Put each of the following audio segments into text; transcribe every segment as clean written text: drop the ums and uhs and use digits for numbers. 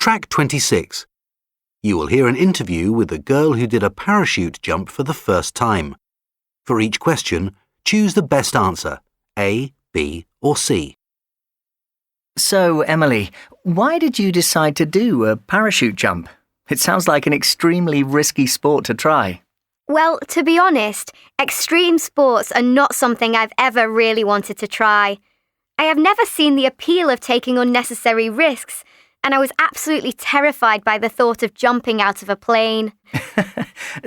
Track 26. You will hear an interview with a girl who did a parachute jump for the first time. For each question, choose the best answer, A, B or C. So, Emily, why did you decide to do a parachute jump? It sounds like an extremely risky sport to try. Well, to be honest, extreme sports are not something I've ever really wanted to try. I have never seen the appeal of taking unnecessary risks, and I was absolutely terrified by the thought of jumping out of a plane.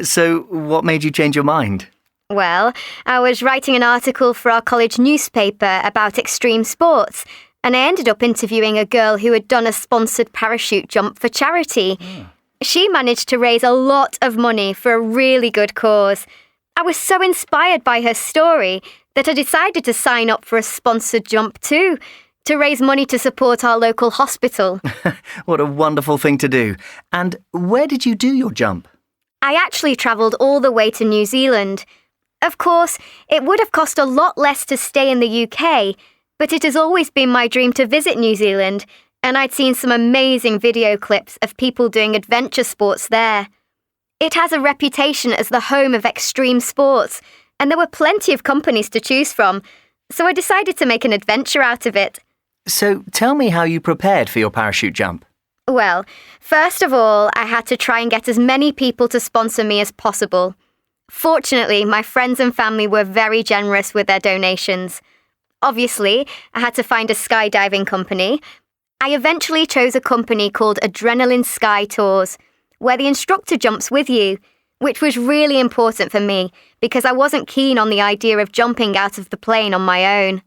So, what made you change your mind? Well, I was writing an article for our college newspaper about extreme sports, and I ended up interviewing a girl who had done a sponsored parachute jump for charity. She managed to raise a lot of money for a really good cause. I was so inspired by her story that I decided to sign up for a sponsored jump too, to raise money to support our local hospital. What a wonderful thing to do. And where did you do your jump? I actually travelled all the way to New Zealand. Of course, it would have cost a lot less to stay in the UK, but it has always been my dream to visit New Zealand, and I'd seen some amazing video clips of people doing adventure sports there. It has a reputation as the home of extreme sports, and there were plenty of companies to choose from, so I decided to make an adventure out of it. So, tell me how you prepared for your parachute jump. Well, first of all, I had to try and get as many people to sponsor me as possible. Fortunately, my friends and family were very generous with their donations. Obviously, I had to find a skydiving company. I eventually chose a company called Adrenaline Sky Tours, where the instructor jumps with you, which was really important for me because I wasn't keen on the idea of jumping out of the plane on my own.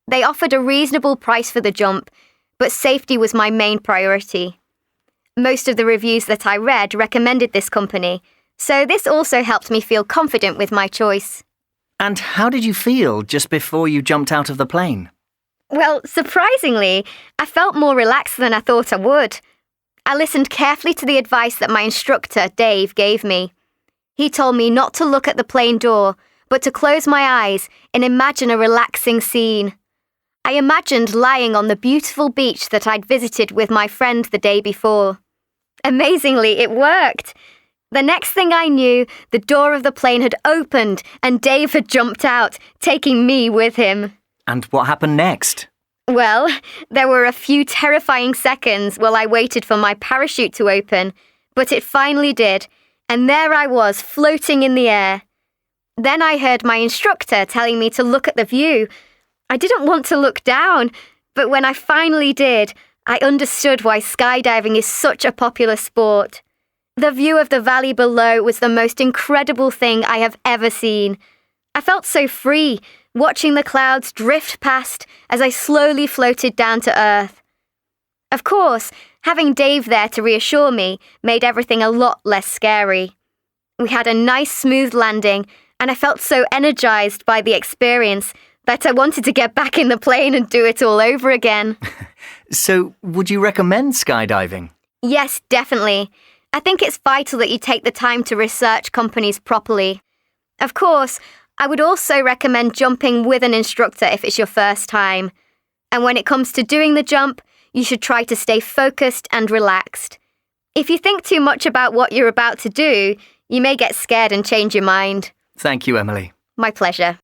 They offered a reasonable price for the jump, but safety was my main priority. Most of the reviews that I read recommended this company, so this also helped me feel confident with my choice. And how did you feel just before you jumped out of the plane? Well, surprisingly, I felt more relaxed than I thought I would. I listened carefully to the advice that my instructor, Dave, gave me. He told me not to look at the plane door, but to close my eyes and imagine a relaxing scene. I imagined lying on the beautiful beach that I'd visited with my friend the day before. Amazingly, it worked. The next thing I knew, the door of the plane had opened and Dave had jumped out, taking me with him. And what happened next? Well, there were a few terrifying seconds while I waited for my parachute to open, but it finally did, and there I was, floating in the air. Then I heard my instructor telling me to look at the view. I didn't want to look down, but when I finally did, I understood why skydiving is such a popular sport. The view of the valley below was the most incredible thing I have ever seen. I felt so free, watching the clouds drift past as I slowly floated down to earth. Of course, having Dave there to reassure me made everything a lot less scary. We had a nice smooth landing, and I felt so energized by the experience that I wanted to get back in the plane and do it all over again. So, would you recommend skydiving? Yes, definitely. I think it's vital that you take the time to research companies properly. Of course, I would also recommend jumping with an instructor if it's your first time. And when it comes to doing the jump, you should try to stay focused and relaxed. If you think too much about what you're about to do, you may get scared and change your mind. Thank you, Emily. My pleasure.